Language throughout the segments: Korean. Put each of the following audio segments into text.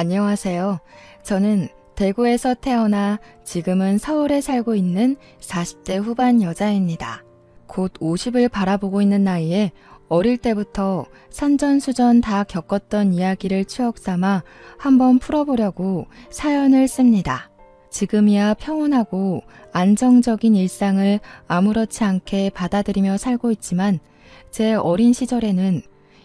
안녕하세요. 저는 대구에서 태어나 지금은 서울에 살고 있는 40대 후반 여자입니다. 곧 50을 바라보고 있는 나이에 어릴 때부터 산전수전 다 겪었던 이야기를 추억 삼아 한번 풀어보려고 사연을 씁니다. 지금이야 평온하고 안정적인 일상을 아무렇지 않게 받아들이며 살고 있지만 제 어린 시절에는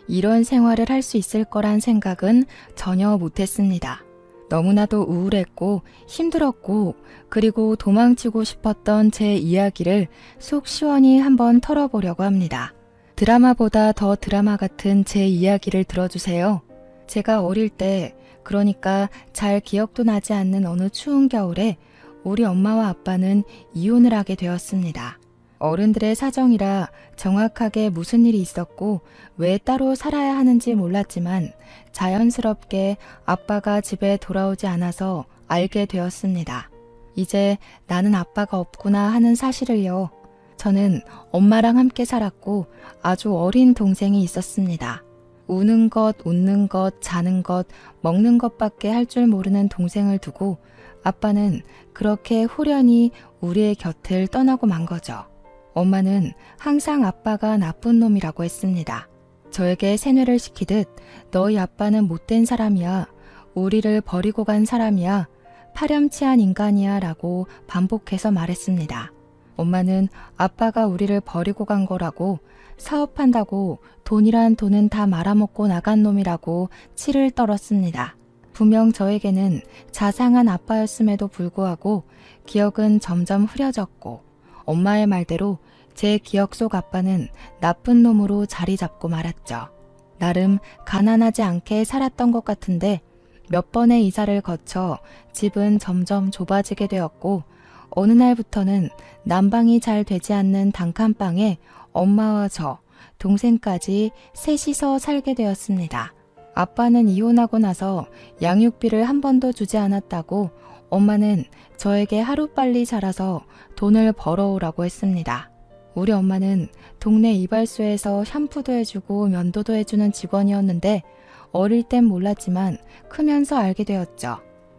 이런 생활을 할 수 있을 거란 생각은 전혀 못했습니다. 너무나도 우울했고 힘들었고 그리고 도망치고 싶었던 제 이야기를 속 시원히 한번 털어보려고 합니다. 드라마보다 더 드라마 같은 제 이야기를 들어주세요. 제가 어릴 때, 그러니까 잘 기억도 나지 않는 어느 추운 겨울에 우리 엄마와 아빠는 이혼을 하게 되었습니다. 어른들의 사정이라 정확하게 무슨 일이 있었고 왜 따로 살아야 하는지 몰랐지만 자연스럽게 아빠가 집에 돌아오지 않아서 알게 되었습니다. 이제 나는 아빠가 없구나 하는 사실을요. 저는 엄마랑 함께 살았고 아주 어린 동생이 있었습니다. 우는 것, 웃는 것, 자는 것, 먹는 것밖에 할 줄 모르는 동생을 두고 아빠는 그렇게 호련히 우리의 곁을 떠나고 만 거죠. 엄마는 항상 아빠가 나쁜 놈이라고 했습니다. 저에게 세뇌를 시키듯 너희 아빠는 못된 사람이야. 우리를 버리고 간 사람이야. 파렴치한 인간이야 라고 반복해서 말했습니다. 엄마는 아빠가 우리를 버리고 간 거라고 사업한다고 돈이란 돈은 다 말아먹고 나간 놈이라고 치를 떨었습니다. 분명 저에게는 자상한 아빠였음에도 불구하고 기억은 점점 흐려졌고 엄마의 말대로 제 기억 속 아빠는 나쁜 놈으로 자리 잡고 말았죠. 나름 가난하지 않게 살았던 것 같은데 몇 번의 이사를 거쳐 집은 점점 좁아지게 되었고 어느 날부터는 난방이 잘 되지 않는 단칸방에 엄마와 저, 동생까지 셋이서 살게 되었습니다. 아빠는 이혼하고 나서 양육비를 한 번도 주지 않았다고 엄마는 저에게 하루빨리 자라서 돈을 벌어오라고 했습니다. 우리 엄마는 동네 이발소에서 샴푸도 해주고 면도도 해주는 직원이었는데 어릴 땐 몰랐지만 크면서 알게 되었죠.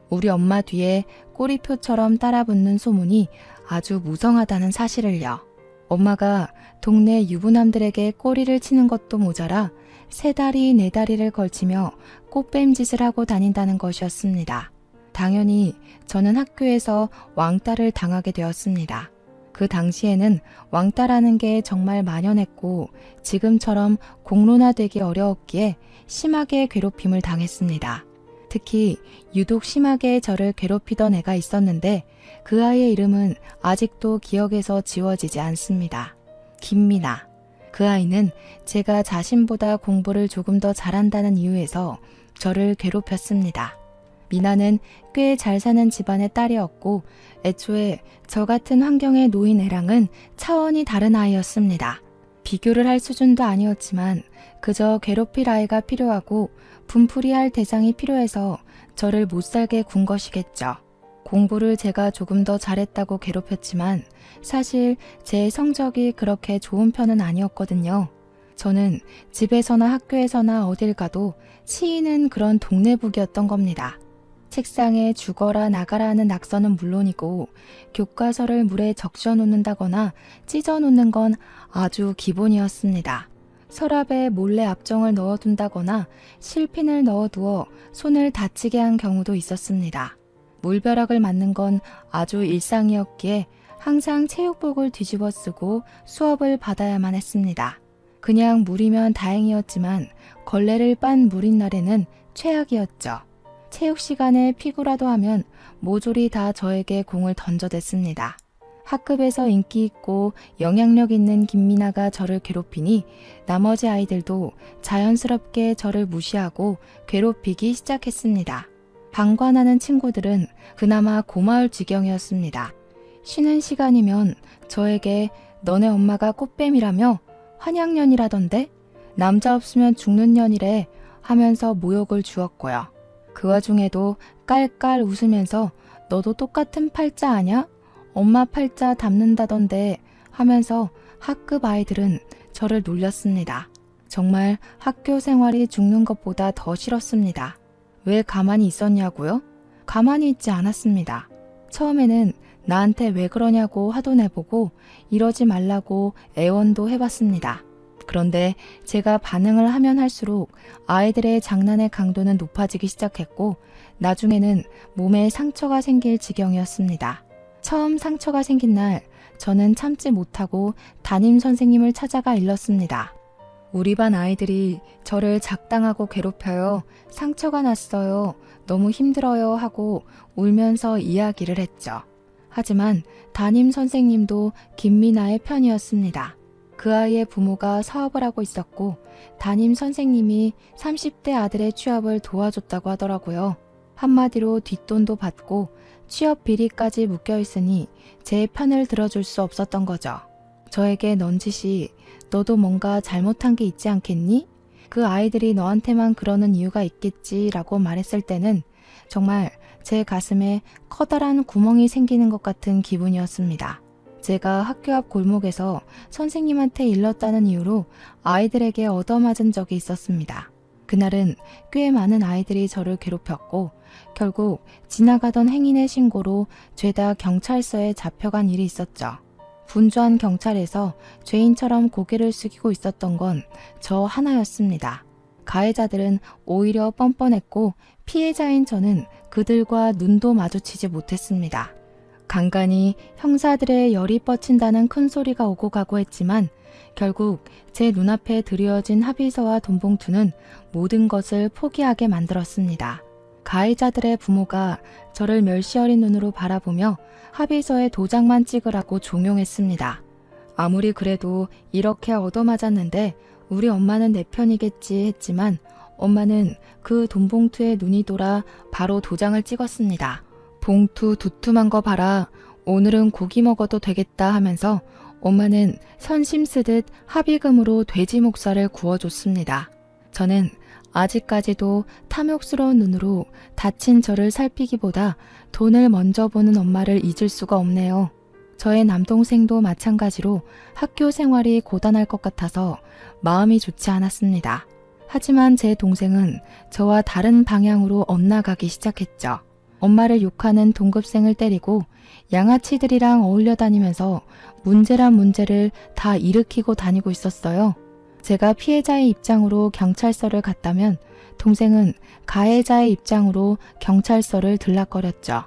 우리 엄마 뒤에 꼬리표처럼 따라붙는 소문이 아주 무성하다는 사실을요. 엄마가 동네 유부남들에게 꼬리를 치는 것도 모자라 3다리 4다리를 걸치며 꽃뱀짓을 하고 다닌다는 것이었습니다. 당연히 저는 학교에서 왕따를 당하게 되었습니다. 그 당시에는 왕따라는 게 정말 만연했고 지금처럼 공론화되기 어려웠기에 심하게 괴롭힘을 당했습니다. 특히 유독 심하게 저를 괴롭히던 애가 있었는데 그 아이의 이름은 아직도 기억에서 지워지지 않습니다. 김미나. 그 아이는 제가 자신보다 공부를 조금 더 잘한다는 이유에서 저를 괴롭혔습니다. 미나는 꽤 잘 사는 집안의 딸이었고 애초에 저 같은 환경에 놓인 애랑은 차원이 다른 아이였습니다. 비교를 할 수준도 아니었지만 그저 괴롭힐 아이가 필요하고 분풀이할 대상이 필요해서 저를 못살게 군 것이겠죠. 공부를 제가 조금 더 잘했다고 괴롭혔지만 사실 제 성적이 그렇게 좋은 편은 아니었거든요. 저는 집에서나 학교에서나 어딜 가도 치이는 그런 동네북이었던 겁니다. 책상에 죽어라 나가라 하는 낙서는 물론이고 교과서를 물에 적셔 놓는다거나 찢어 놓는 건 아주 기본이었습니다. 서랍에 몰래 압정을 넣어둔다거나 실핀을 넣어두어 손을 다치게 한 경우도 있었습니다. 물벼락을 맞는 건 아주 일상이었기에 항상 체육복을 뒤집어 쓰고 수업을 받아야만 했습니다. 그냥 물이면 다행이었지만 걸레를 빤 물인 날에는 최악이었죠. 체육 시간에 피구라도 하면 모조리 다 저에게 공을 던져댔습니다. 학급에서 인기 있고 영향력 있는 김미나가 저를 괴롭히니 나머지 아이들도 자연스럽게 저를 무시하고 괴롭히기 시작했습니다. 방관하는 친구들은 그나마 고마울 지경이었습니다. 쉬는 시간이면 저에게 너네 엄마가 꽃뱀이라며 환양년이라던데 남자 없으면 죽는 년이래 하면서 모욕을 주었고요. 그 와중에도 깔깔 웃으면서 너도 똑같은 팔자 아냐? 엄마 팔자 닮는다던데 하면서 학급 아이들은 저를 놀렸습니다. 정말 학교 생활이 죽는 것보다 더 싫었습니다. 왜 가만히 있었냐고요? 가만히 있지 않았습니다. 처음에는 나한테 왜 그러냐고 화도 내보고 이러지 말라고 애원도 해봤습니다. 그런데 제가 반응을 하면 할수록 아이들의 장난의 강도는 높아지기 시작했고 나중에는 몸에 상처가 생길 지경이었습니다. 처음 상처가 생긴 날 저는 참지 못하고 담임 선생님을 찾아가 일렀습니다. 우리 반 아이들이 저를 작당하고 괴롭혀요. 상처가 났어요. 너무 힘들어요 하고 울면서 이야기를 했죠. 하지만 담임 선생님도 김미나의 편이었습니다. 그 아이의 부모가 사업을 하고 있었고 담임 선생님이 30대 아들의 취업을 도와줬다고 하더라고요. 한마디로 뒷돈도 받고 취업 비리까지 묶여 있으니 제 편을 들어줄 수 없었던 거죠. 저에게 넌지시 너도 뭔가 잘못한 게 있지 않겠니? 그 아이들이 너한테만 그러는 이유가 있겠지라고 말했을 때는 정말 제 가슴에 커다란 구멍이 생기는 것 같은 기분이었습니다. 제가 학교 앞 골목에서 선생님한테 일렀다는 이유로 아이들에게 얻어맞은 적이 있었습니다. 그날은 꽤 많은 아이들이 저를 괴롭혔고 결국 지나가던 행인의 신고로 죄다 경찰서에 잡혀간 일이 있었죠. 분주한 경찰에서 죄인처럼 고개를 숙이고 있었던 건 저 하나였습니다. 가해자들은 오히려 뻔뻔했고 피해자인 저는 그들과 눈도 마주치지 못했습니다. 간간히 형사들의 열이 뻗친다는 큰 소리가 오고 가고 했지만 결국 제 눈앞에 드리워진 합의서와 돈봉투는 모든 것을 포기하게 만들었습니다. 가해자들의 부모가 저를 멸시 어린 눈으로 바라보며 합의서에 도장만 찍으라고 종용했습니다. 아무리 그래도 이렇게 얻어맞았는데 우리 엄마는 내 편이겠지 했지만 엄마는 그 돈봉투에 눈이 돌아 바로 도장을 찍었습니다. 봉투 두툼한 거 봐라. 오늘은 고기 먹어도 되겠다 하면서 엄마는 선심 쓰듯 합의금으로 돼지 목살을 구워줬습니다. 저는 아직까지도 탐욕스러운 눈으로 다친 저를 살피기보다 돈을 먼저 보는 엄마를 잊을 수가 없네요. 저의 남동생도 마찬가지로 학교 생활이 고단할 것 같아서 마음이 좋지 않았습니다. 하지만 제 동생은 저와 다른 방향으로 엇나가기 시작했죠. 엄마를 욕하는 동급생을 때리고 양아치들이랑 어울려 다니면서 문제란 문제를 다 일으키고 다니고 있었어요. 제가 피해자의 입장으로 경찰서를 갔다면 동생은 가해자의 입장으로 경찰서를 들락거렸죠.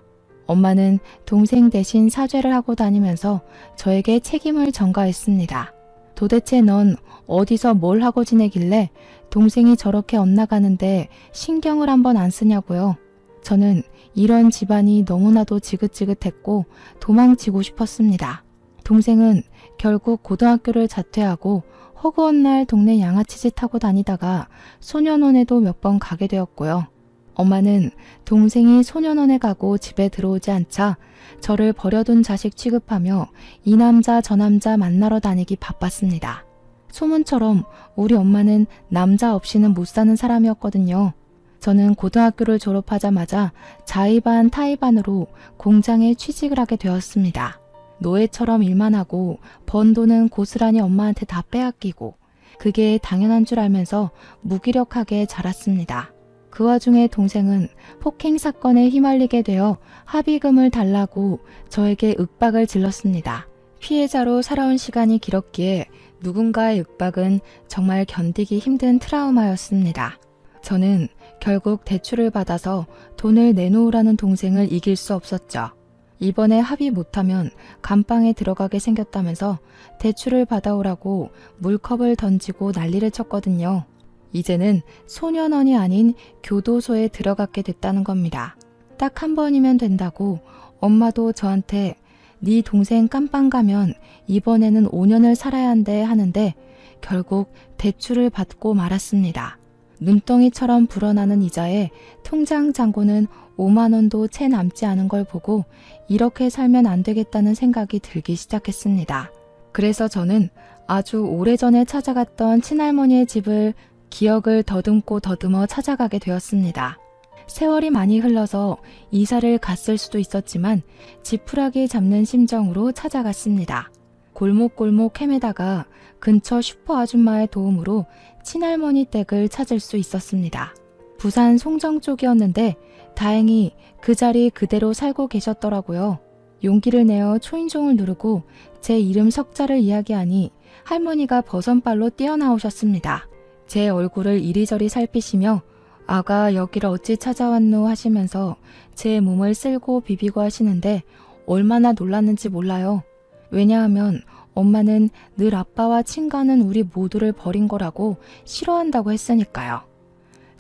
엄마는 동생 대신 사죄를 하고 다니면서 저에게 책임을 전가했습니다. 도대체 넌 어디서 뭘 하고 지내길래 동생이 저렇게 엇나가는데 신경을 한번 안 쓰냐고요. 저는 이런 집안이 너무나도 지긋지긋했고 도망치고 싶었습니다. 동생은 결국 고등학교를 자퇴하고 허구한 날 동네 양아치짓 하고 다니다가 소년원에도 몇 번 가게 되었고요. 엄마는 동생이 소년원에 가고 집에 들어오지 않자 저를 버려둔 자식 취급하며 이 남자 저 남자 만나러 다니기 바빴습니다. 소문처럼 우리 엄마는 남자 없이는 못 사는 사람이었거든요. 저는 고등학교를 졸업하자마자 자의반 타의반으로 공장에 취직을 하게 되었습니다. 노예처럼 일만 하고 번 돈은 고스란히 엄마한테 다 빼앗기고 그게 당연한 줄 알면서 무기력하게 자랐습니다. 그 와중에 동생은 폭행 사건에 휘말리게 되어 합의금을 달라고 저에게 윽박을 질렀습니다. 피해자로 살아온 시간이 길었기에 누군가의 윽박은 정말 견디기 힘든 트라우마였습니다. 저는 결국 대출을 받아서 돈을 내놓으라는 동생을 이길 수 없었죠. 이번에 합의 못하면 감방에 들어가게 생겼다면서 대출을 받아오라고 물컵을 던지고 난리를 쳤거든요. 이제는 소년원이 아닌 교도소에 들어가게 됐다는 겁니다. 딱 한 번이면 된다고 엄마도 저한테 네 동생 깜빵 가면 이번에는 5년을 살아야 한대 하는데 결국 대출을 받고 말았습니다. 눈덩이처럼 불어나는 이자에 통장 잔고는 5만 원도 채 남지 않은 걸 보고 이렇게 살면 안 되겠다는 생각이 들기 시작했습니다. 그래서 저는 아주 오래전에 찾아갔던 친할머니의 집을 기억을 더듬고 더듬어 찾아가게 되었습니다. 세월이 많이 흘러서 이사를 갔을 수도 있었지만 지푸라기 잡는 심정으로 찾아갔습니다. 골목골목 헤매다가 근처 슈퍼 아줌마의 도움으로 친할머니 댁을 찾을 수 있었습니다. 부산 송정 쪽이었는데 다행히 그 자리 그대로 살고 계셨더라고요. 용기를 내어 초인종을 누르고 제 이름 석자를 이야기하니 할머니가 버선발로 뛰어나오셨습니다. 제 얼굴을 이리저리 살피시며 아가 여기를 어찌 찾아왔노 하시면서 제 몸을 쓸고 비비고 하시는데 얼마나 놀랐는지 몰라요. 왜냐하면 엄마는 늘 아빠와 친가는 우리 모두를 버린 거라고 싫어한다고 했으니까요.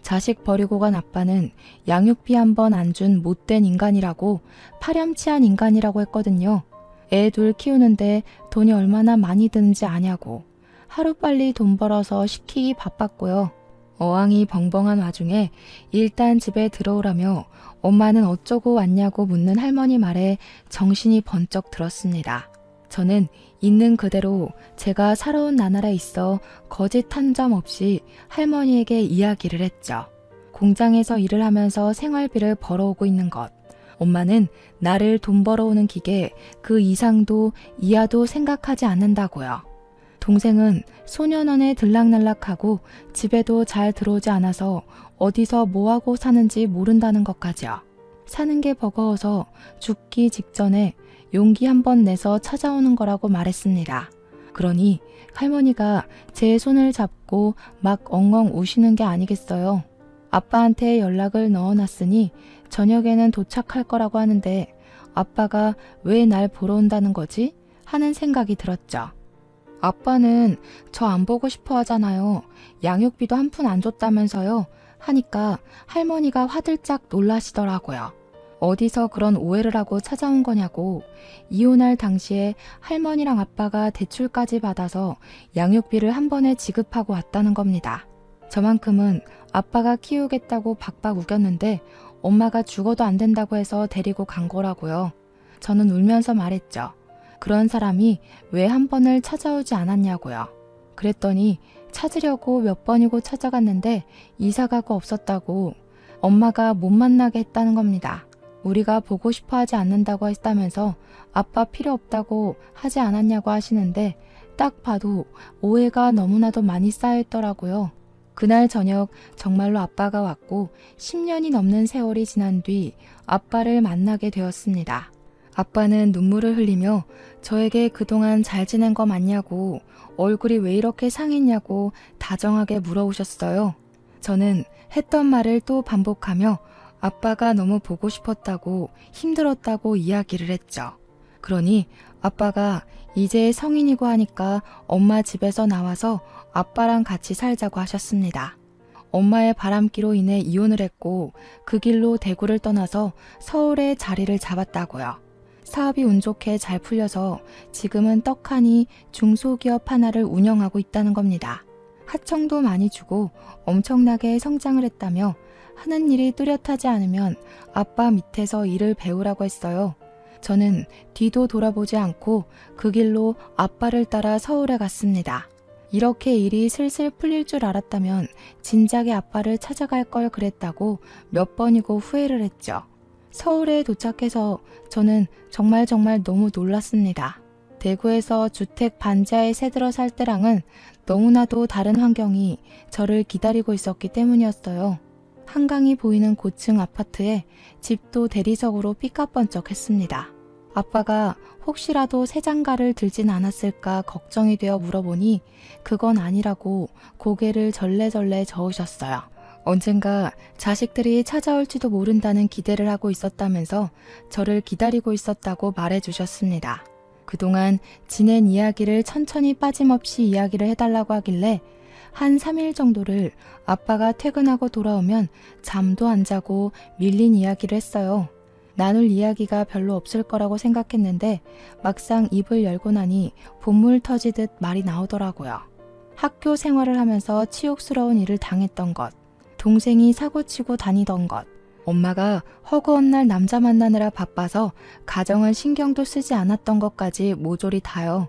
자식 버리고 간 아빠는 양육비 한 번 안 준 못된 인간이라고, 파렴치한 인간이라고 했거든요. 애 둘 키우는데 돈이 얼마나 많이 드는지 아냐고. 하루빨리 돈 벌어서 시키기 바빴고요. 어항이 벙벙한 와중에 일단 집에 들어오라며 엄마는 어쩌고 왔냐고 묻는 할머니 말에 정신이 번쩍 들었습니다. 저는 있는 그대로 제가 살아온 나날에 있어 거짓 한 점 없이 할머니에게 이야기를 했죠. 공장에서 일을 하면서 생활비를 벌어오고 있는 것. 엄마는 나를 돈 벌어오는 기계 그 이상도 이하도 생각하지 않는다고요. 동생은 소년원에 들락날락하고 집에도 잘 들어오지 않아서 어디서 뭐하고 사는지 모른다는 것까지요. 사는 게 버거워서 죽기 직전에 용기 한 번 내서 찾아오는 거라고 말했습니다. 그러니 할머니가 제 손을 잡고 막 엉엉 우시는 게 아니겠어요. 아빠한테 연락을 넣어놨으니 저녁에는 도착할 거라고 하는데 아빠가 왜 날 보러 온다는 거지? 하는 생각이 들었죠. 아빠는 저 안 보고 싶어 하잖아요. 양육비도 한 푼 안 줬다면서요. 하니까 할머니가 화들짝 놀라시더라고요. 어디서 그런 오해를 하고 찾아온 거냐고. 이혼할 당시에 할머니랑 아빠가 대출까지 받아서 양육비를 한 번에 지급하고 왔다는 겁니다. 저만큼은 아빠가 키우겠다고 박박 우겼는데 엄마가 죽어도 안 된다고 해서 데리고 간 거라고요. 저는 울면서 말했죠. 그런 사람이 왜 한 번을 찾아오지 않았냐고요. 그랬더니 찾으려고 몇 번이고 찾아갔는데 이사가고 없었다고, 엄마가 못 만나게 했다는 겁니다. 우리가 보고 싶어 하지 않는다고 했다면서 아빠 필요 없다고 하지 않았냐고 하시는데 딱 봐도 오해가 너무나도 많이 쌓여있더라고요. 그날 저녁 정말로 아빠가 왔고 10년이 넘는 세월이 지난 뒤 아빠를 만나게 되었습니다. 아빠는 눈물을 흘리며 저에게 그동안 잘 지낸 거 맞냐고, 얼굴이 왜 이렇게 상했냐고 다정하게 물어오셨어요. 저는 했던 말을 또 반복하며 아빠가 너무 보고 싶었다고, 힘들었다고 이야기를 했죠. 그러니 아빠가 이제 성인이고 하니까 엄마 집에서 나와서 아빠랑 같이 살자고 하셨습니다. 엄마의 바람기로 인해 이혼을 했고 그 길로 대구를 떠나서 서울에 자리를 잡았다고요. 사업이 운 좋게 잘 풀려서 지금은 떡하니 중소기업 하나를 운영하고 있다는 겁니다. 하청도 많이 주고 엄청나게 성장을 했다며 하는 일이 뚜렷하지 않으면 아빠 밑에서 일을 배우라고 했어요. 저는 뒤도 돌아보지 않고 그 길로 아빠를 따라 서울에 갔습니다. 이렇게 일이 슬슬 풀릴 줄 알았다면 진작에 아빠를 찾아갈 걸 그랬다고 몇 번이고 후회를 했죠. 서울에 도착해서 저는 정말 너무 놀랐습니다. 대구에서 주택 반지하에 새들어 살 때랑은 너무나도 다른 환경이 저를 기다리고 있었기 때문이었어요. 한강이 보이는 고층 아파트에 집도 대리석으로 삐까뻔쩍했습니다. 아빠가 혹시라도 새 장가를 들진 않았을까 걱정이 되어 물어보니 그건 아니라고 고개를 절레절레 저으셨어요. 언젠가 자식들이 찾아올지도 모른다는 기대를 하고 있었다면서 저를 기다리고 있었다고 말해주셨습니다. 그동안 지낸 이야기를 천천히 빠짐없이 이야기를 해달라고 하길래 한 3일 정도를 아빠가 퇴근하고 돌아오면 잠도 안 자고 밀린 이야기를 했어요. 나눌 이야기가 별로 없을 거라고 생각했는데 막상 입을 열고 나니 본물 터지듯 말이 나오더라고요. 학교 생활을 하면서 치욕스러운 일을 당했던 것, 동생이 사고치고 다니던 것, 엄마가 허구한 날 남자 만나느라 바빠서 가정은 신경도 쓰지 않았던 것까지 모조리 다요.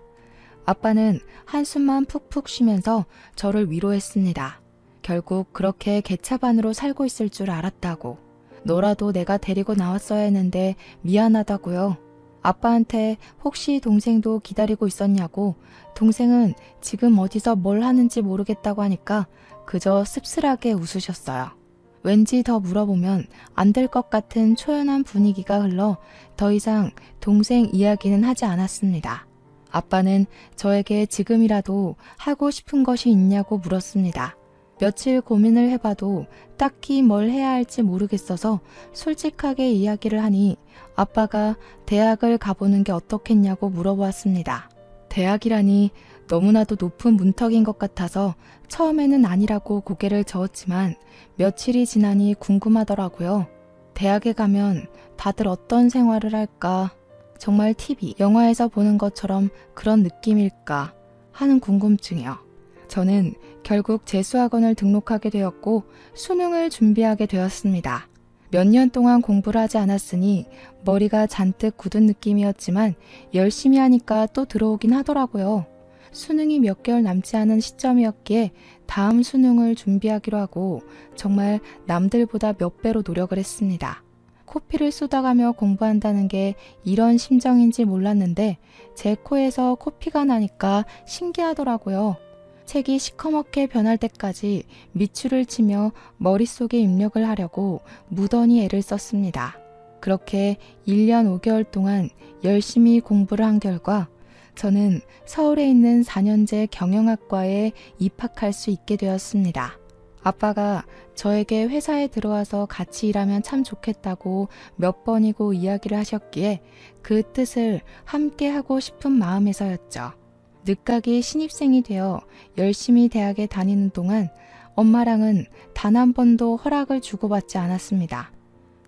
아빠는 한숨만 푹푹 쉬면서 저를 위로했습니다. 결국 그렇게 개차반으로 살고 있을 줄 알았다고. 너라도 내가 데리고 나왔어야 했는데 미안하다고요. 아빠한테 혹시 동생도 기다리고 있었냐고, 동생은 지금 어디서 뭘 하는지 모르겠다고 하니까 그저 씁쓸하게 웃으셨어요. 왠지 더 물어보면 안 될 것 같은 초연한 분위기가 흘러 더 이상 동생 이야기는 하지 않았습니다. 아빠는 저에게 지금이라도 하고 싶은 것이 있냐고 물었습니다. 며칠 고민을 해봐도 딱히 뭘 해야 할지 모르겠어서 솔직하게 이야기를 하니 아빠가 대학을 가보는 게 어떻겠냐고 물어보았습니다. 대학이라니 너무나도 높은 문턱인 것 같아서 처음에는 아니라고 고개를 저었지만 며칠이 지나니 궁금하더라고요. 대학에 가면 다들 어떤 생활을 할까? 정말 TV, 영화에서 보는 것처럼 그런 느낌일까? 하는 궁금증이요. 저는 결국 재수학원을 등록하게 되었고 수능을 준비하게 되었습니다. 몇 년 동안 공부를 하지 않았으니 머리가 잔뜩 굳은 느낌이었지만 열심히 하니까 또 들어오긴 하더라고요. 수능이 몇 개월 남지 않은 시점이었기에 다음 수능을 준비하기로 하고 정말 남들보다 몇 배로 노력을 했습니다. 코피를 쏟아가며 공부한다는 게 이런 심정인지 몰랐는데 제 코에서 코피가 나니까 신기하더라고요. 책이 시커멓게 변할 때까지 밑줄을 치며 머릿속에 입력을 하려고 무던히 애를 썼습니다. 그렇게 1년 5개월 동안 열심히 공부를 한 결과 저는 서울에 있는 4년제 경영학과에 입학할 수 있게 되었습니다. 아빠가 저에게 회사에 들어와서 같이 일하면 참 좋겠다고 몇 번이고 이야기를 하셨기에 그 뜻을 함께 하고 싶은 마음에서였죠. 늦가기 신입생이 되어 열심히 대학에 다니는 동안 엄마랑은 단 한 번도 허락을 주고받지 않았습니다.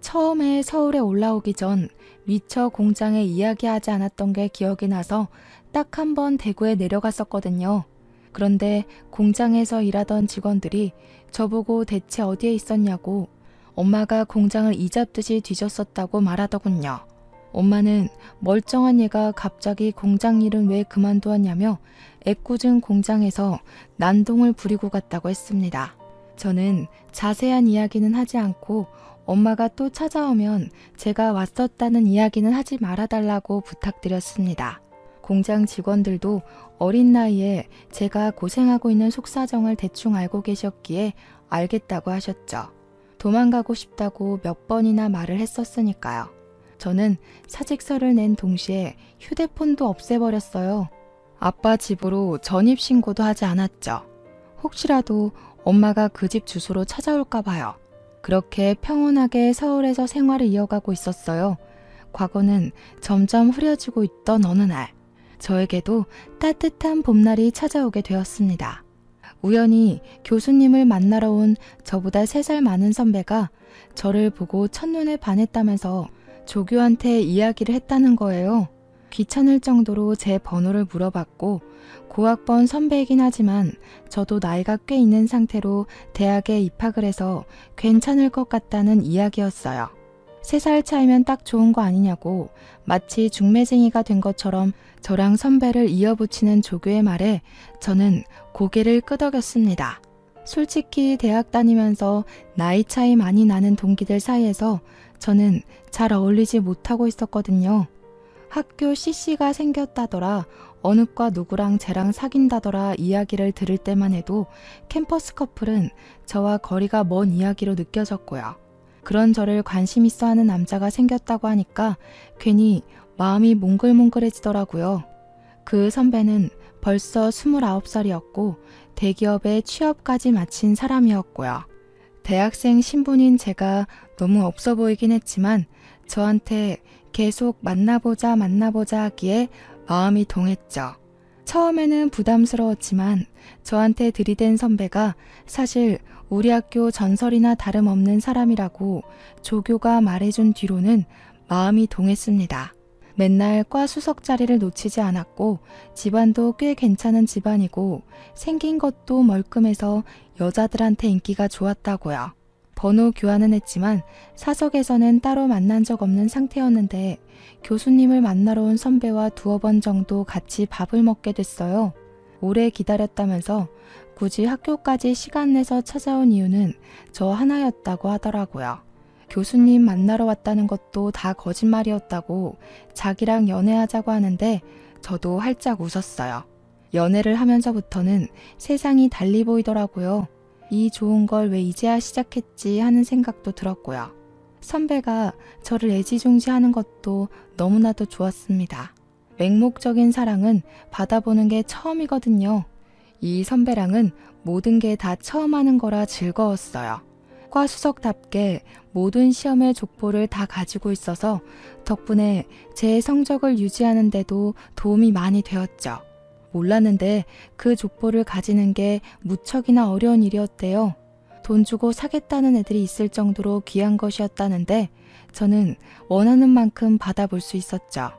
처음에 서울에 올라오기 전 미처 공장에 이야기하지 않았던 게 기억이 나서 딱 한 번 대구에 내려갔었거든요. 그런데 공장에서 일하던 직원들이 저보고 대체 어디에 있었냐고 엄마가 공장을 이잡듯이 뒤졌었다고 말하더군요. 엄마는 멀쩡한 얘가 갑자기 공장 일은 왜 그만두었냐며 애꿎은 공장에서 난동을 부리고 갔다고 했습니다. 저는 자세한 이야기는 하지 않고 엄마가 또 찾아오면 제가 왔었다는 이야기는 하지 말아달라고 부탁드렸습니다. 공장 직원들도 어린 나이에 제가 고생하고 있는 속사정을 대충 알고 계셨기에 알겠다고 하셨죠. 도망가고 싶다고 몇 번이나 말을 했었으니까요. 저는 사직서를 낸 동시에 휴대폰도 없애버렸어요. 아빠 집으로 전입신고도 하지 않았죠. 혹시라도 엄마가 그 집 주소로 찾아올까 봐요. 그렇게 평온하게 서울에서 생활을 이어가고 있었어요. 과거는 점점 흐려지고 있던 어느 날, 저에게도 따뜻한 봄날이 찾아오게 되었습니다. 우연히 교수님을 만나러 온 저보다 3살 많은 선배가 저를 보고 첫눈에 반했다면서 조교한테 이야기를 했다는 거예요. 귀찮을 정도로 제 번호를 물어봤고 고학번 선배이긴 하지만 저도 나이가 꽤 있는 상태로 대학에 입학을 해서 괜찮을 것 같다는 이야기였어요. 3살 차이면 딱 좋은 거 아니냐고 마치 중매쟁이가 된 것처럼 저랑 선배를 이어붙이는 조교의 말에 저는 고개를 끄덕였습니다. 솔직히 대학 다니면서 나이 차이 많이 나는 동기들 사이에서 저는 잘 어울리지 못하고 있었거든요. 학교 CC가 생겼다더라, 어느 과 누구랑 쟤랑 사귄다더라 이야기를 들을 때만 해도 캠퍼스 커플은 저와 거리가 먼 이야기로 느껴졌고요. 그런 저를 관심 있어 하는 남자가 생겼다고 하니까 괜히 마음이 몽글몽글해지더라고요. 그 선배는 벌써 29살이었고 대기업에 취업까지 마친 사람이었고요. 대학생 신분인 제가 너무 없어 보이긴 했지만 저한테 계속 만나보자 하기에 마음이 동했죠. 처음에는 부담스러웠지만 저한테 들이댄 선배가 사실 우리 학교 전설이나 다름없는 사람이라고 조교가 말해준 뒤로는 마음이 동했습니다. 맨날 과 수석 자리를 놓치지 않았고 집안도 꽤 괜찮은 집안이고 생긴 것도 멀끔해서 여자들한테 인기가 좋았다고요. 번호 교환은 했지만 사석에서는 따로 만난 적 없는 상태였는데 교수님을 만나러 온 선배와 2번 정도 같이 밥을 먹게 됐어요. 오래 기다렸다면서 굳이 학교까지 시간 내서 찾아온 이유는 저 하나였다고 하더라고요. 교수님 만나러 왔다는 것도 다 거짓말이었다고 자기랑 연애하자고 하는데 저도 활짝 웃었어요. 연애를 하면서부터는 세상이 달리 보이더라고요. 이 좋은 걸 왜 이제야 시작했지 하는 생각도 들었고요. 선배가 저를 애지중지하는 것도 너무나도 좋았습니다. 맹목적인 사랑은 받아보는 게 처음이거든요. 이 선배랑은 모든 게 다 처음 하는 거라 즐거웠어요. 과수석답게 모든 시험의 족보를 다 가지고 있어서 덕분에 제 성적을 유지하는 데도 도움이 많이 되었죠. 몰랐는데 그 족보를 가지는 게 무척이나 어려운 일이었대요. 돈 주고 사겠다는 애들이 있을 정도로 귀한 것이었다는데 저는 원하는 만큼 받아볼 수 있었죠.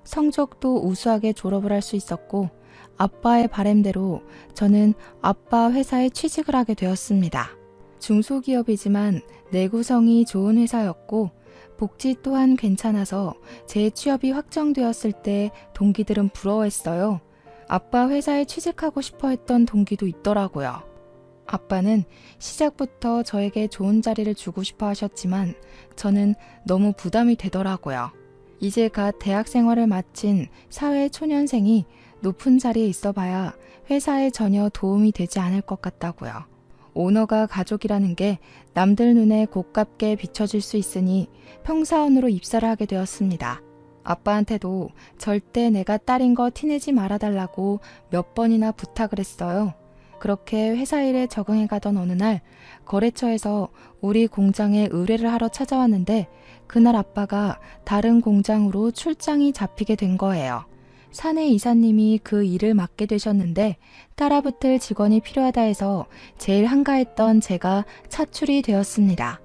성적도 우수하게 졸업을 할 수 있었고 아빠의 바람대로 저는 아빠 회사에 취직을 하게 되었습니다. 중소기업이지만 내구성이 좋은 회사였고 복지 또한 괜찮아서 제 취업이 확정되었을 때 동기들은 부러워했어요. 아빠 회사에 취직하고 싶어 했던 동기도 있더라고요. 아빠는 시작부터 저에게 좋은 자리를 주고 싶어 하셨지만 저는 너무 부담이 되더라고요. 이제 갓 대학 생활을 마친 사회 초년생이 높은 자리에 있어 봐야 회사에 전혀 도움이 되지 않을 것 같다고요. 오너가 가족이라는 게 남들 눈에 고깝게 비춰질 수 있으니 평사원으로 입사를 하게 되었습니다. 아빠한테도 절대 내가 딸인 거 티내지 말아달라고 몇 번이나 부탁을 했어요. 그렇게 회사 일에 적응해 가던 어느 날 거래처에서 우리 공장에 의뢰를 하러 찾아왔는데 그날 아빠가 다른 공장으로 출장이 잡히게 된 거예요. 사내 이사님이 그 일을 맡게 되셨는데 따라붙을 직원이 필요하다 해서 제일 한가했던 제가 차출이 되었습니다.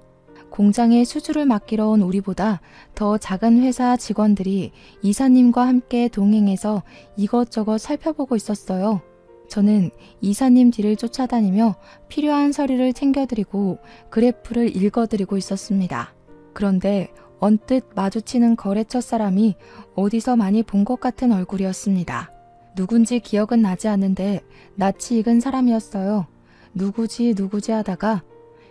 공장에 수주를 맡기러 온 우리보다 더 작은 회사 직원들이 이사님과 함께 동행해서 이것저것 살펴보고 있었어요. 저는 이사님 뒤를 쫓아다니며 필요한 서류를 챙겨드리고 그래프를 읽어드리고 있었습니다. 그런데 언뜻 마주치는 거래처 사람이 어디서 많이 본 것 같은 얼굴이었습니다. 누군지 기억은 나지 않는데 낯이 익은 사람이었어요. 누구지 하다가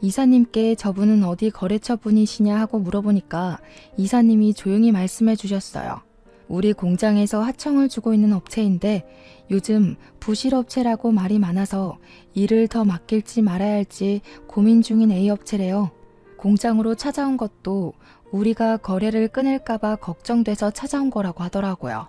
이사님께 저분은 어디 거래처 분이시냐 하고 물어보니까 이사님이 조용히 말씀해 주셨어요. 우리 공장에서 하청을 주고 있는 업체인데 요즘 부실업체라고 말이 많아서 일을 더 맡길지 말아야 할지 고민 중인 A업체래요. 공장으로 찾아온 것도 우리가 거래를 끊을까봐 걱정돼서 찾아온 거라고 하더라고요.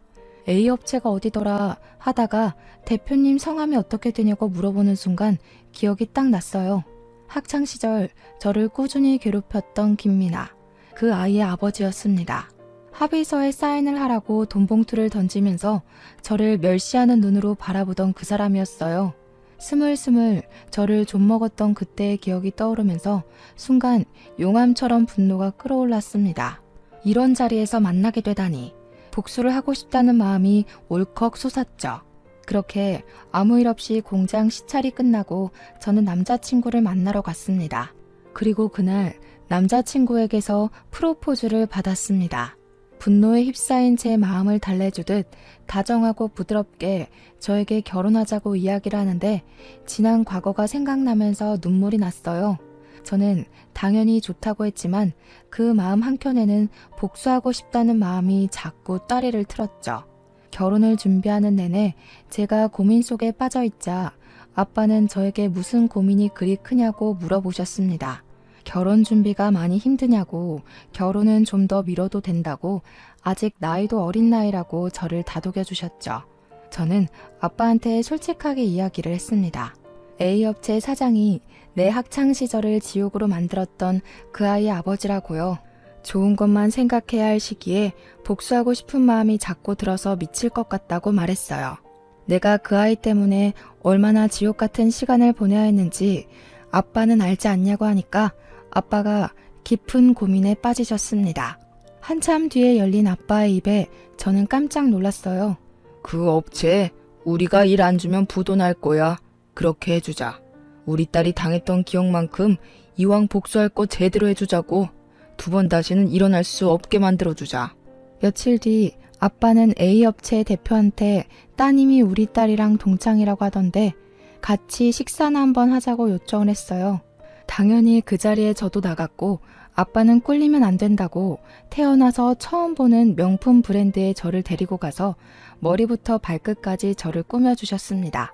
A업체가 어디더라 하다가 대표님 성함이 어떻게 되냐고 물어보는 순간 기억이 딱 났어요. 학창시절 저를 꾸준히 괴롭혔던 김미나, 그 아이의 아버지였습니다. 합의서에 사인을 하라고 돈 봉투를 던지면서 저를 멸시하는 눈으로 바라보던 그 사람이었어요. 스물스물 저를 좀먹었던 그때의 기억이 떠오르면서 순간 용암처럼 분노가 끌어올랐습니다. 이런 자리에서 만나게 되다니 복수를 하고 싶다는 마음이 울컥 솟았죠. 그렇게 아무 일 없이 공장 시찰이 끝나고 저는 남자친구를 만나러 갔습니다. 그리고 그날 남자친구에게서 프로포즈를 받았습니다. 분노에 휩싸인 제 마음을 달래주듯 다정하고 부드럽게 저에게 결혼하자고 이야기를 하는데 지난 과거가 생각나면서 눈물이 났어요. 저는 당연히 좋다고 했지만 그 마음 한켠에는 복수하고 싶다는 마음이 자꾸 따리를 틀었죠. 결혼을 준비하는 내내 제가 고민 속에 빠져있자 아빠는 저에게 무슨 고민이 그리 크냐고 물어보셨습니다. 결혼 준비가 많이 힘드냐고, 결혼은 좀 더 미뤄도 된다고, 아직 나이도 어린 나이라고 저를 다독여 주셨죠. 저는 아빠한테 솔직하게 이야기를 했습니다. A업체 사장이 내 학창시절을 지옥으로 만들었던 그 아이의 아버지라고요. 좋은 것만 생각해야 할 시기에 복수하고 싶은 마음이 자꾸 들어서 미칠 것 같다고 말했어요. 내가 그 아이 때문에 얼마나 지옥 같은 시간을 보내야 했는지 아빠는 알지 않냐고 하니까 아빠가 깊은 고민에 빠지셨습니다. 한참 뒤에 열린 아빠의 입에 저는 깜짝 놀랐어요. 그 업체 우리가 일 안 주면 부도날 거야. 그렇게 해주자. 우리 딸이 당했던 기억만큼 이왕 복수할 거 제대로 해주자고. 2번 다시는 일어날 수 없게 만들어주자. 며칠 뒤 아빠는 A업체 대표한테 따님이 우리 딸이랑 동창이라고 하던데 같이 식사나 한번 하자고 요청을 했어요. 당연히 그 자리에 저도 나갔고 아빠는 꿀리면 안 된다고 태어나서 처음 보는 명품 브랜드에 저를 데리고 가서 머리부터 발끝까지 저를 꾸며주셨습니다.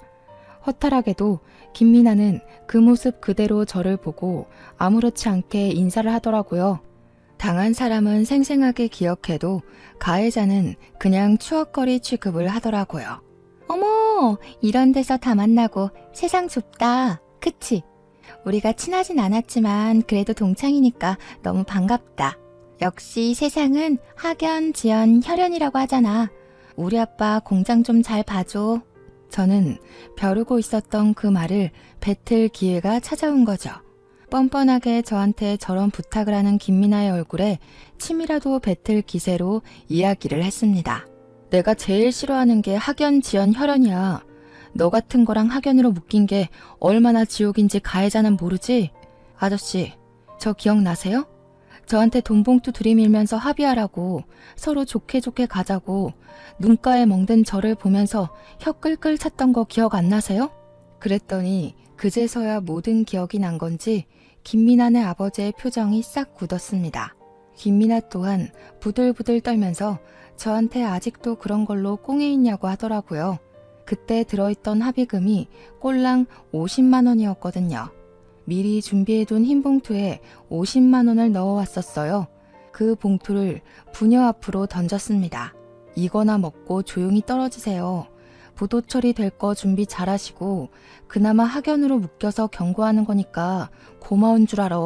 허탈하게도 김미나는 그 모습 그대로 저를 보고 아무렇지 않게 인사를 하더라고요. 당한 사람은 생생하게 기억해도 가해자는 그냥 추억거리 취급을 하더라고요. 어머, 이런 데서 다 만나고 세상 좁다. 그치? 우리가 친하진 않았지만 그래도 동창이니까 너무 반갑다. 역시 세상은 학연, 지연, 혈연이라고 하잖아. 우리 아빠 공장 좀 잘 봐줘. 저는 벼르고 있었던 그 말을 뱉을 기회가 찾아온 거죠. 뻔뻔하게 저한테 저런 부탁을 하는 김미나의 얼굴에 침이라도 뱉을 기세로 이야기를 했습니다. 내가 제일 싫어하는 게 학연, 지연, 혈연이야. 너 같은 거랑 학연으로 묶인 게 얼마나 지옥인지 가해자는 모르지? 아저씨, 저 기억나세요? 저한테 돈 봉투 들이밀면서 합의하라고, 서로 좋게 좋게 가자고 눈가에 멍든 저를 보면서 혀 끌끌 찼던 거 기억 안 나세요? 그랬더니 그제서야 모든 기억이 난 건지 김미나네 아버지의 표정이 싹 굳었습니다. 김미나 또한 부들부들 떨면서 저한테 아직도 그런 걸로 꽁에 있냐고 하더라고요. 그때 들어있던 합의금이 꼴랑 50만 원이었거든요. 미리 준비해둔 흰 봉투에 50만 원을 넣어왔었어요. 그 봉투를 부녀 앞으로 던졌습니다. 이거나 먹고 조용히 떨어지세요. 부도 처리될 거 준비 잘하시고 그나마 학연으로 묶여서 경고하는 거니까 고마운 줄 알아.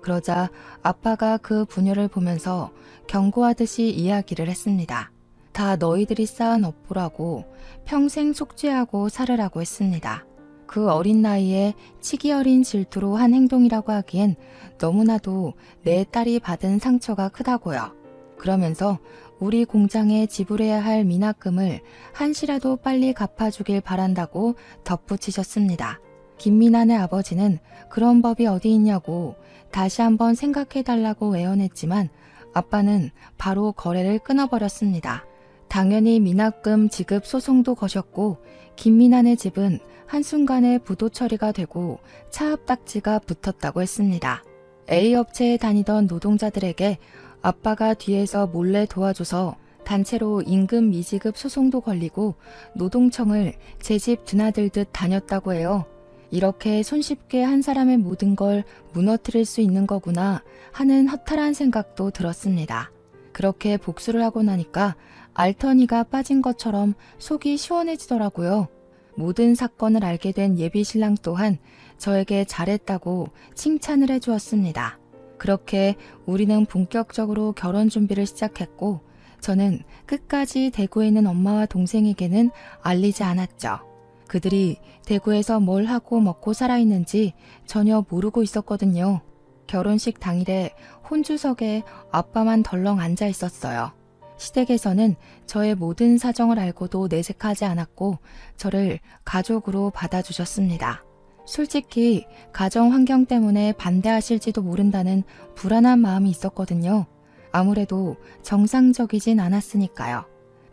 그러자 아빠가 그 부녀를 보면서 경고하듯이 이야기를 했습니다. 다 너희들이 쌓은 업보라고 평생 속죄하고 살으라고 했습니다. 그 어린 나이에 치기 어린 질투로 한 행동이라고 하기엔 너무나도 내 딸이 받은 상처가 크다고요. 그러면서 우리 공장에 지불해야 할 미납금을 한시라도 빨리 갚아주길 바란다고 덧붙이셨습니다. 김미나네 아버지는 그런 법이 어디 있냐고 다시 한번 생각해달라고 애원했지만 아빠는 바로 거래를 끊어버렸습니다. 당연히 미납금 지급 소송도 거셨고 김미나네 집은 한순간에 부도 처리가 되고 차압 딱지가 붙었다고 했습니다. A 업체에 다니던 노동자들에게 아빠가 뒤에서 몰래 도와줘서 단체로 임금 미지급 소송도 걸리고 노동청을 제 집 드나들듯 다녔다고 해요. 이렇게 손쉽게 한 사람의 모든 걸 무너뜨릴 수 있는 거구나 하는 허탈한 생각도 들었습니다. 그렇게 복수를 하고 나니까 알터니가 빠진 것처럼 속이 시원해지더라고요. 모든 사건을 알게 된 예비 신랑 또한 저에게 잘했다고 칭찬을 해주었습니다. 그렇게 우리는 본격적으로 결혼 준비를 시작했고 저는 끝까지 대구에 있는 엄마와 동생에게는 알리지 않았죠. 그들이 대구에서 뭘 하고 먹고 살아있는지 전혀 모르고 있었거든요. 결혼식 당일에 혼주석에 아빠만 덜렁 앉아 있었어요. 시댁에서는 저의 모든 사정을 알고도 내색하지 않았고 저를 가족으로 받아주셨습니다. 솔직히 가정 환경 때문에 반대하실지도 모른다는 불안한 마음이 있었거든요. 아무래도 정상적이진 않았으니까요.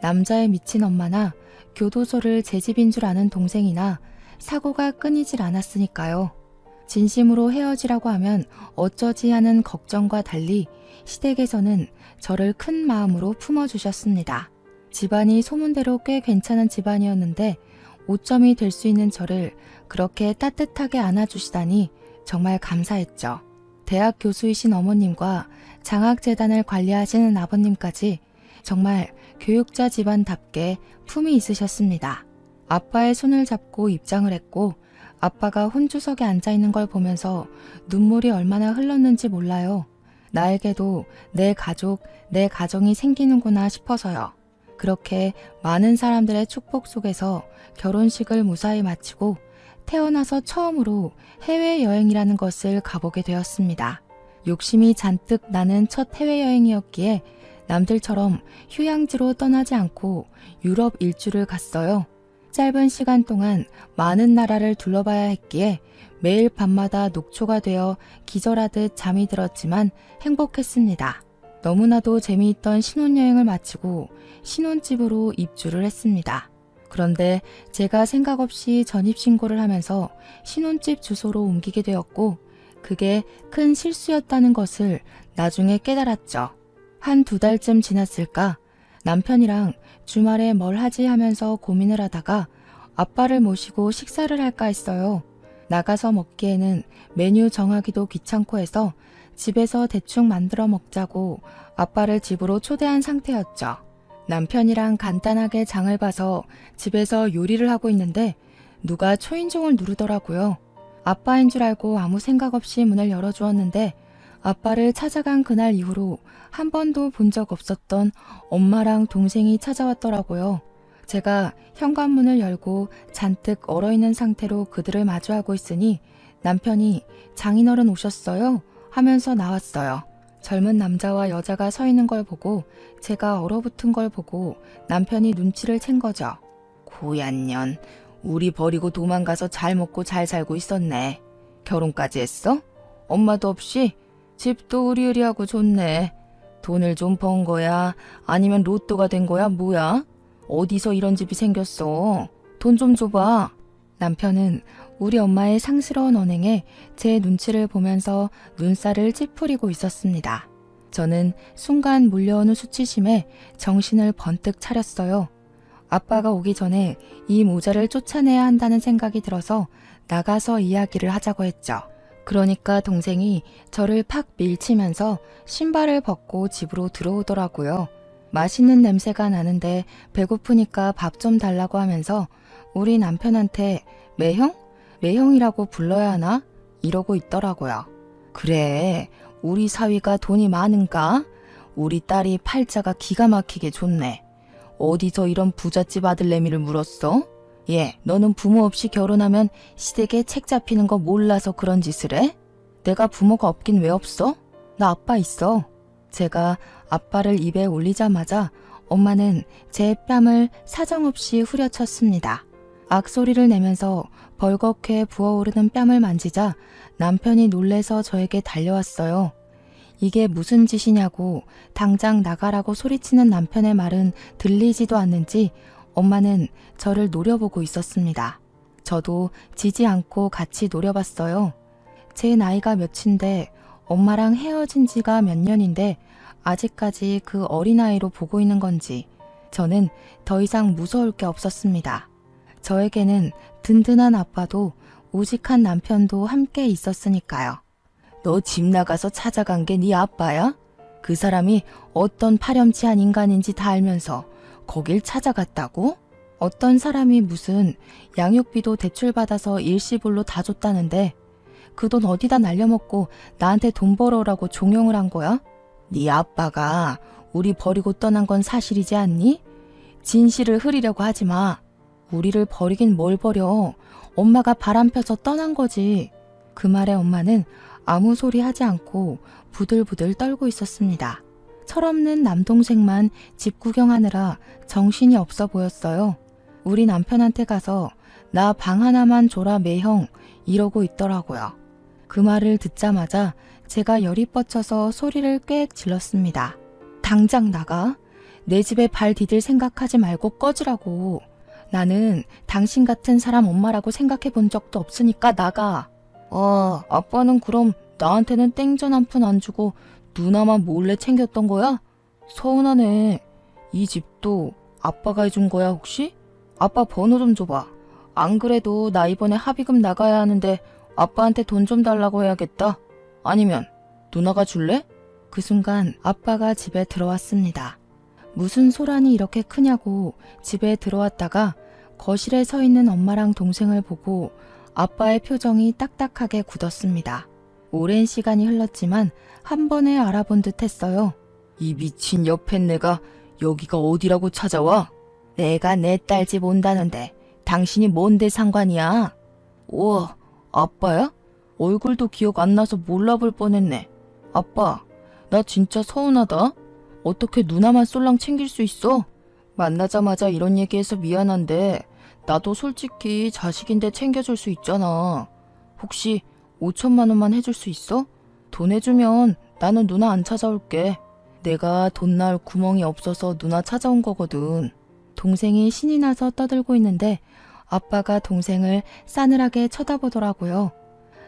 남자에 미친 엄마나 교도소를 제 집인 줄 아는 동생이나 사고가 끊이질 않았으니까요. 진심으로 헤어지라고 하면 어쩌지 하는 걱정과 달리 시댁에서는 저를 큰 마음으로 품어주셨습니다. 집안이 소문대로 꽤 괜찮은 집안이었는데 오점이 될 수 있는 저를 그렇게 따뜻하게 안아주시다니 정말 감사했죠. 대학 교수이신 어머님과 장학재단을 관리하시는 아버님까지 정말 교육자 집안답게 품이 있으셨습니다. 아빠의 손을 잡고 입장을 했고 아빠가 혼주석에 앉아있는 걸 보면서 눈물이 얼마나 흘렀는지 몰라요. 나에게도 내 가족, 내 가정이 생기는구나 싶어서요. 그렇게 많은 사람들의 축복 속에서 결혼식을 무사히 마치고 태어나서 처음으로 해외여행이라는 것을 가보게 되었습니다. 욕심이 잔뜩 나는 첫 해외여행이었기에 남들처럼 휴양지로 떠나지 않고 유럽 일주를 갔어요. 짧은 시간 동안 많은 나라를 둘러봐야 했기에 매일 밤마다 녹초가 되어 기절하듯 잠이 들었지만 행복했습니다. 너무나도 재미있던 신혼여행을 마치고 신혼집으로 입주를 했습니다. 그런데 제가 생각 없이 전입신고를 하면서 신혼집 주소로 옮기게 되었고 그게 큰 실수였다는 것을 나중에 깨달았죠. 한 2달쯤 지났을까 남편이랑 주말에 뭘 하지 하면서 고민을 하다가 아빠를 모시고 식사를 할까 했어요. 나가서 먹기에는 메뉴 정하기도 귀찮고 해서 집에서 대충 만들어 먹자고 아빠를 집으로 초대한 상태였죠. 남편이랑 간단하게 장을 봐서 집에서 요리를 하고 있는데 누가 초인종을 누르더라고요. 아빠인 줄 알고 아무 생각 없이 문을 열어주었는데 아빠를 찾아간 그날 이후로 한 번도 본 적 없었던 엄마랑 동생이 찾아왔더라고요. 제가 현관문을 열고 잔뜩 얼어있는 상태로 그들을 마주하고 있으니 남편이 장인어른 오셨어요? 하면서 나왔어요. 젊은 남자와 여자가 서 있는 걸 보고 제가 얼어붙은 걸 보고 남편이 눈치를 챈 거죠. 고얀 년, 우리 버리고 도망가서 잘 먹고 잘 살고 있었네. 결혼까지 했어? 엄마도 없이? 집도 으리으리하고 좋네. 돈을 좀 번 거야? 아니면 로또가 된 거야? 뭐야? 어디서 이런 집이 생겼어? 돈 좀 줘봐. 남편은 우리 엄마의 상스러운 언행에 제 눈치를 보면서 눈살을 찌푸리고 있었습니다. 저는 순간 몰려오는 수치심에 정신을 번뜩 차렸어요. 아빠가 오기 전에 이 모자를 쫓아내야 한다는 생각이 들어서 나가서 이야기를 하자고 했죠. 그러니까 동생이 저를 팍 밀치면서 신발을 벗고 집으로 들어오더라고요. 맛있는 냄새가 나는데 배고프니까 밥 좀 달라고 하면서 우리 남편한테 매형? 매형이라고 불러야 하나? 이러고 있더라고요. 그래, 우리 사위가 돈이 많은가? 우리 딸이 팔자가 기가 막히게 좋네. 어디서 이런 부잣집 아들내미를 물었어? 얘, 너는 부모 없이 결혼하면 시댁에 책 잡히는 거 몰라서 그런 짓을 해? 내가 부모가 없긴 왜 없어? 나 아빠 있어. 제가 아빠를 입에 올리자마자 엄마는 제 뺨을 사정없이 후려쳤습니다. 악소리를 내면서 벌겋게 부어오르는 뺨을 만지자 남편이 놀래서 저에게 달려왔어요. 이게 무슨 짓이냐고 당장 나가라고 소리치는 남편의 말은 들리지도 않는지 엄마는 저를 노려보고 있었습니다. 저도 지지 않고 같이 노려봤어요. 제 나이가 몇인데 엄마랑 헤어진 지가 몇 년인데 아직까지 그 어린아이로 보고 있는 건지 저는 더 이상 무서울 게 없었습니다. 저에게는 든든한 아빠도 우직한 남편도 함께 있었으니까요. 너 집 나가서 찾아간 게 네 아빠야? 그 사람이 어떤 파렴치한 인간인지 다 알면서 거길 찾아갔다고? 어떤 사람이 무슨 양육비도 대출받아서 일시불로 다 줬다는데 그 돈 어디다 날려먹고 나한테 돈 벌어오라고 종용을 한 거야? 네 아빠가 우리 버리고 떠난 건 사실이지 않니? 진실을 흐리려고 하지 마. 우리를 버리긴 뭘 버려. 엄마가 바람 펴서 떠난 거지. 그 말에 엄마는 아무 소리 하지 않고 부들부들 떨고 있었습니다. 철없는 남동생만 집 구경하느라 정신이 없어 보였어요. 우리 남편한테 가서 나 방 하나만 줘라 매형 이러고 있더라고요. 그 말을 듣자마자 제가 열이 뻗쳐서 소리를 꽥 질렀습니다. 당장 나가. 내 집에 발 디딜 생각하지 말고 꺼지라고. 나는 당신 같은 사람 엄마라고 생각해 본 적도 없으니까 나가. 아빠는 그럼 나한테는 땡전 한 푼 안 주고 누나만 몰래 챙겼던 거야? 서운하네. 이 집도 아빠가 해준 거야 혹시? 아빠 번호 좀 줘봐. 안 그래도 나 이번에 합의금 나가야 하는데 아빠한테 돈 좀 달라고 해야겠다. 아니면 누나가 줄래? 그 순간 아빠가 집에 들어왔습니다. 무슨 소란이 이렇게 크냐고 집에 들어왔다가 거실에 서 있는 엄마랑 동생을 보고 아빠의 표정이 딱딱하게 굳었습니다. 오랜 시간이 흘렀지만 한 번에 알아본 듯 했어요. 이 미친 여팬네가 여기가 어디라고 찾아와? 내가 내 딸 집 온다는데 당신이 뭔데 상관이야? 우와, 아빠야? 얼굴도 기억 안 나서 몰라볼 뻔했네. 아빠, 나 진짜 서운하다. 어떻게 누나만 쏠랑 챙길 수 있어? 만나자마자 이런 얘기해서 미안한데 나도 솔직히 자식인데 챙겨줄 수 있잖아. 혹시 5천만 원만 해줄 수 있어? 돈 해주면 나는 누나 안 찾아올게. 내가 돈 나올 구멍이 없어서 누나 찾아온 거거든. 동생이 신이 나서 떠들고 있는데 아빠가 동생을 싸늘하게 쳐다보더라고요.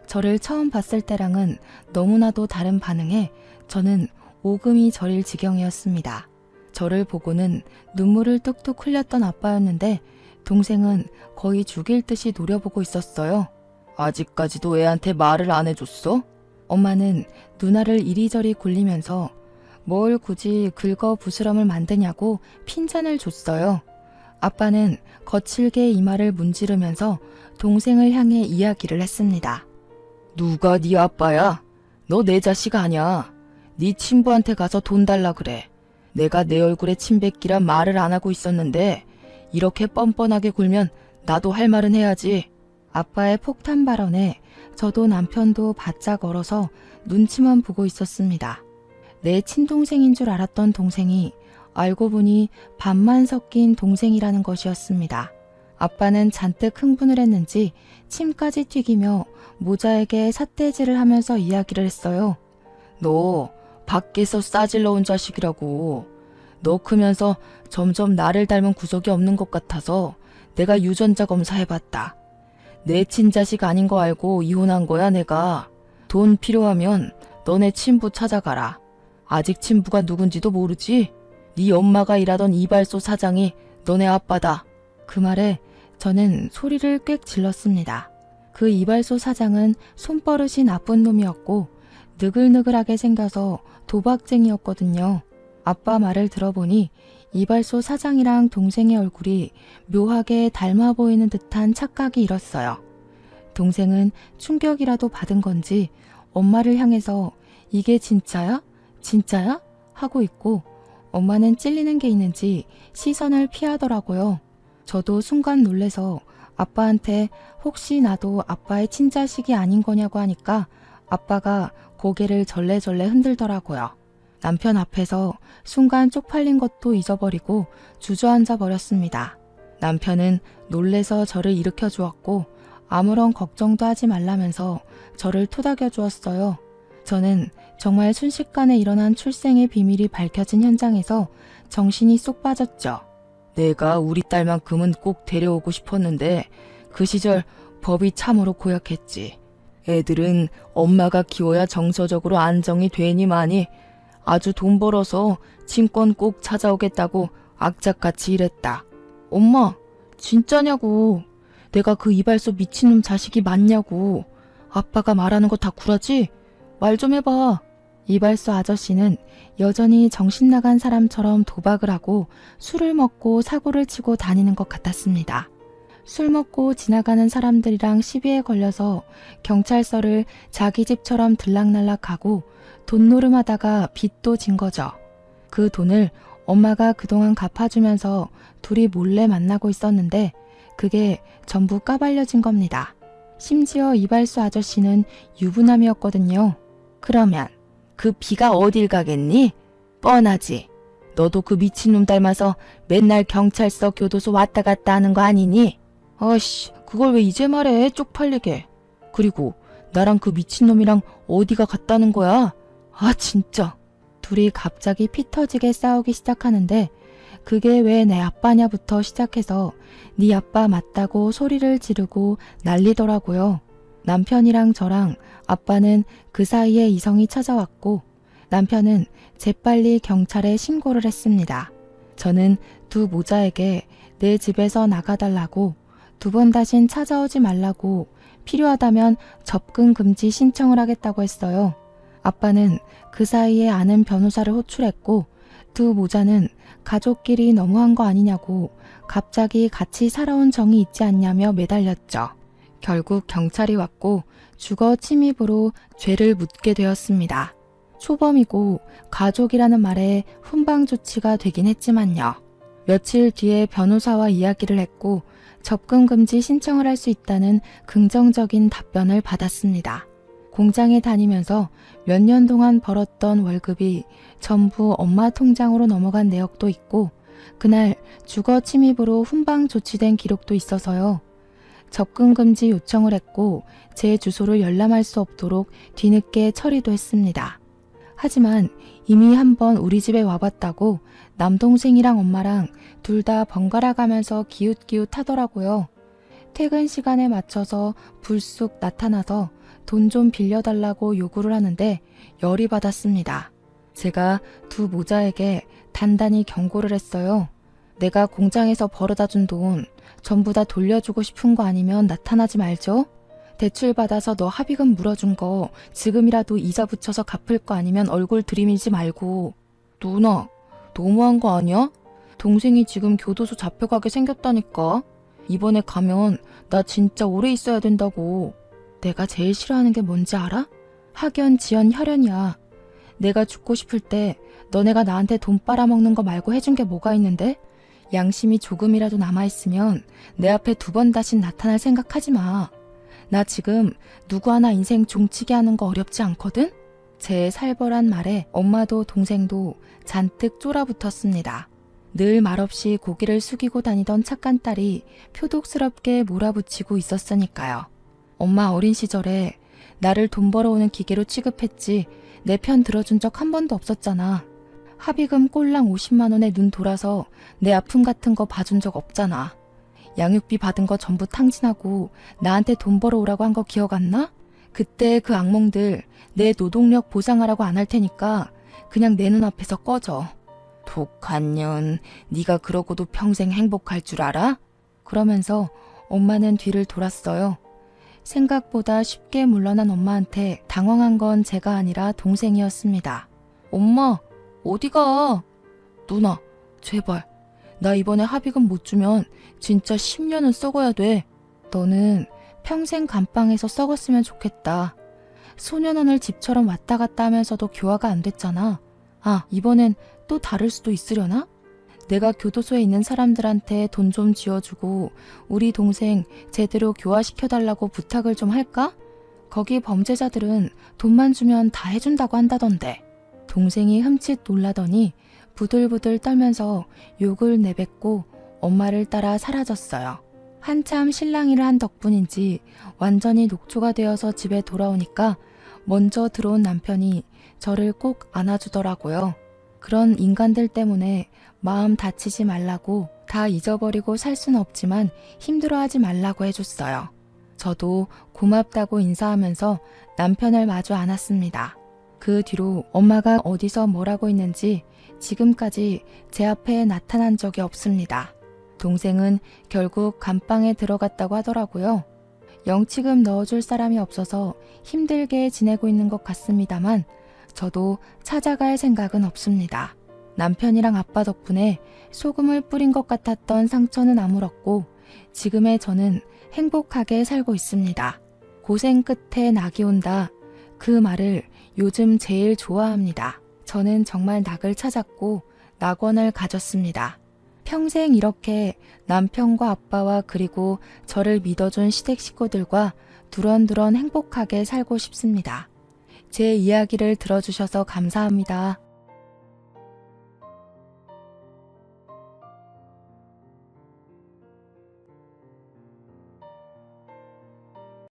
저를 처음 봤을 때랑은 너무나도 다른 반응에 저는 오금이 저릴 지경이었습니다. 저를 보고는 눈물을 뚝뚝 흘렸던 아빠였는데 동생은 거의 죽일 듯이 노려보고 있었어요. 아직까지도 애한테 말을 안 해줬어? 엄마는 누나를 이리저리 굴리면서 뭘 굳이 긁어 부스럼을 만드냐고 핀잔을 줬어요. 아빠는 거칠게 이마를 문지르면서 동생을 향해 이야기를 했습니다. 누가 네 아빠야? 너 내 자식 아냐? 네 친부한테 가서 돈 달라 그래. 내가 내 얼굴에 침 뱉기란 말을 안 하고 있었는데 이렇게 뻔뻔하게 굴면 나도 할 말은 해야지. 아빠의 폭탄 발언에 저도 남편도 바짝 얼어서 눈치만 보고 있었습니다. 내 친동생인 줄 알았던 동생이 알고 보니 반만 섞인 동생이라는 것이었습니다. 아빠는 잔뜩 흥분을 했는지 침까지 튀기며 모자에게 삿대질을 하면서 이야기를 했어요. 너 밖에서 싸질러 온 자식이라고. 너 크면서 점점 나를 닮은 구석이 없는 것 같아서 내가 유전자 검사해봤다. 내 친자식 아닌 거 알고 이혼한 거야 내가. 돈 필요하면 너네 친부 찾아가라. 아직 친부가 누군지도 모르지? 네 엄마가 일하던 이발소 사장이 너네 아빠다. 그 말에 저는 소리를 꽥 질렀습니다. 그 이발소 사장은 손버릇이 나쁜 놈이었고 느글느글하게 생겨서 도박쟁이였거든요. 아빠 말을 들어보니 이발소 사장이랑 동생의 얼굴이 묘하게 닮아 보이는 듯한 착각이 일었어요. 동생은 충격이라도 받은 건지 엄마를 향해서 이게 진짜야? 진짜야? 하고 있고 엄마는 찔리는 게 있는지 시선을 피하더라고요. 저도 순간 놀래서 아빠한테 혹시 나도 아빠의 친자식이 아닌 거냐고 하니까 아빠가 고개를 절레절레 흔들더라고요. 남편 앞에서 순간 쪽팔린 것도 잊어버리고 주저앉아 버렸습니다. 남편은 놀래서 저를 일으켜 주었고 아무런 걱정도 하지 말라면서 저를 토닥여 주었어요. 저는 정말 순식간에 일어난 출생의 비밀이 밝혀진 현장에서 정신이 쏙 빠졌죠. 내가 우리 딸만큼은 꼭 데려오고 싶었는데 그 시절 법이 참으로 고약했지. 애들은 엄마가 키워야 정서적으로 안정이 되니 마니 아주 돈 벌어서 친권 꼭 찾아오겠다고 악착같이 일했다. 엄마, 진짜냐고. 내가 그 이발소 미친놈 자식이 맞냐고. 아빠가 말하는 거 다 구라지? 말 좀 해봐. 이발소 아저씨는 여전히 정신 나간 사람처럼 도박을 하고 술을 먹고 사고를 치고 다니는 것 같았습니다. 술 먹고 지나가는 사람들이랑 시비에 걸려서 경찰서를 자기 집처럼 들락날락하고 돈 노름하다가 빚도 진 거죠. 그 돈을 엄마가 그동안 갚아주면서 둘이 몰래 만나고 있었는데 그게 전부 까발려진 겁니다. 심지어 이발소 아저씨는 유부남이었거든요. 그러면 그 비가 어딜 가겠니? 뻔하지. 너도 그 미친놈 닮아서 맨날 경찰서 교도소 왔다 갔다 하는 거 아니니? 아씨, 그걸 왜 이제 말해, 쪽팔리게. 그리고 나랑 그 미친놈이랑 어디가 같다는 거야? 아, 진짜. 둘이 갑자기 피 터지게 싸우기 시작하는데 그게 왜 내 아빠냐부터 시작해서 네 아빠 맞다고 소리를 지르고 난리더라고요. 남편이랑 저랑 아빠는 그 사이에 이성이 찾아왔고 남편은 재빨리 경찰에 신고를 했습니다. 저는 두 모자에게 내 집에서 나가달라고 2번 다신 찾아오지 말라고 필요하다면 접근 금지 신청을 하겠다고 했어요. 아빠는 그 사이에 아는 변호사를 호출했고 두 모자는 가족끼리 너무한 거 아니냐고 갑자기 같이 살아온 정이 있지 않냐며 매달렸죠. 결국 경찰이 왔고 주거 침입으로 죄를 묻게 되었습니다. 초범이고 가족이라는 말에 훈방 조치가 되긴 했지만요. 며칠 뒤에 변호사와 이야기를 했고 접근 금지 신청을 할 수 있다는 긍정적인 답변을 받았습니다. 공장에 다니면서 몇 년 동안 벌었던 월급이 전부 엄마 통장으로 넘어간 내역도 있고 그날 주거 침입으로 훈방 조치된 기록도 있어서요. 접근 금지 요청을 했고 제 주소를 열람할 수 없도록 뒤늦게 처리도 했습니다. 하지만 이미 한번 우리 집에 와봤다고 남동생이랑 엄마랑 둘 다 번갈아 가면서 기웃기웃 하더라고요. 퇴근 시간에 맞춰서 불쑥 나타나서 돈 좀 빌려달라고 요구를 하는데 열이 받았습니다. 제가 두 모자에게 단단히 경고를 했어요. 내가 공장에서 벌어다 준 돈 전부 다 돌려주고 싶은 거 아니면 나타나지 말죠. 대출 받아서 너 합의금 물어준 거 지금이라도 이자 붙여서 갚을 거 아니면 얼굴 들이밀지 말고. 누나, 너무한 거 아니야? 동생이 지금 교도소 잡혀가게 생겼다니까. 이번에 가면 나 진짜 오래 있어야 된다고. 내가 제일 싫어하는 게 뭔지 알아? 학연, 지연, 혈연이야. 내가 죽고 싶을 때 너네가 나한테 돈 빨아먹는 거 말고 해준 게 뭐가 있는데? 양심이 조금이라도 남아있으면 내 앞에 두 번 다신 나타날 생각하지 마. 나 지금 누구 하나 인생 종치게 하는 거 어렵지 않거든? 제 살벌한 말에 엄마도 동생도 잔뜩 쫄아붙었습니다. 늘 말없이 고개를 숙이고 다니던 착한 딸이 표독스럽게 몰아붙이고 있었으니까요. 엄마 어린 시절에 나를 돈 벌어오는 기계로 취급했지 내 편 들어준 적 한 번도 없었잖아. 합의금 꼴랑 50만 원에 눈 돌아서 내 아픔 같은 거 봐준 적 없잖아. 양육비 받은 거 전부 탕진하고 나한테 돈 벌어오라고 한 거 기억 안 나? 그때 그 악몽들 내 노동력 보상하라고 안 할 테니까 그냥 내 눈앞에서 꺼져. 독한 년, 네가 그러고도 평생 행복할 줄 알아? 그러면서 엄마는 뒤를 돌았어요. 생각보다 쉽게 물러난 엄마한테 당황한 건 제가 아니라 동생이었습니다. 엄마, 어디가? 누나, 제발. 나 이번에 합의금 못 주면 진짜 10년은 썩어야 돼. 너는 평생 감방에서 썩었으면 좋겠다. 소년원을 집처럼 왔다 갔다 하면서도 교화가 안 됐잖아. 아, 이번엔 또 다를 수도 있으려나? 내가 교도소에 있는 사람들한테 돈 좀 쥐어주고 우리 동생 제대로 교화시켜달라고 부탁을 좀 할까? 거기 범죄자들은 돈만 주면 다 해준다고 한다던데. 동생이 흠칫 놀라더니 부들부들 떨면서 욕을 내뱉고 엄마를 따라 사라졌어요. 한참 실랑이를 한 덕분인지 완전히 녹초가 되어서 집에 돌아오니까 먼저 들어온 남편이 저를 꼭 안아주더라고요. 그런 인간들 때문에 마음 다치지 말라고, 다 잊어버리고 살 수는 없지만 힘들어하지 말라고 해줬어요. 저도 고맙다고 인사하면서 남편을 마주 안았습니다. 그 뒤로 엄마가 어디서 뭐라고 있는지 지금까지 제 앞에 나타난 적이 없습니다. 동생은 결국 감방에 들어갔다고 하더라고요. 영치금 넣어줄 사람이 없어서 힘들게 지내고 있는 것 같습니다만 저도 찾아갈 생각은 없습니다. 남편이랑 아빠 덕분에 소금을 뿌린 것 같았던 상처는 아물었고 지금의 저는 행복하게 살고 있습니다. 고생 끝에 낙이 온다. 그 말을 요즘 제일 좋아합니다. 저는 정말 낙을 찾았고 낙원을 가졌습니다. 평생 이렇게 남편과 아빠와 그리고 저를 믿어준 시댁 식구들과 두런두런 행복하게 살고 싶습니다. 제 이야기를 들어주셔서 감사합니다.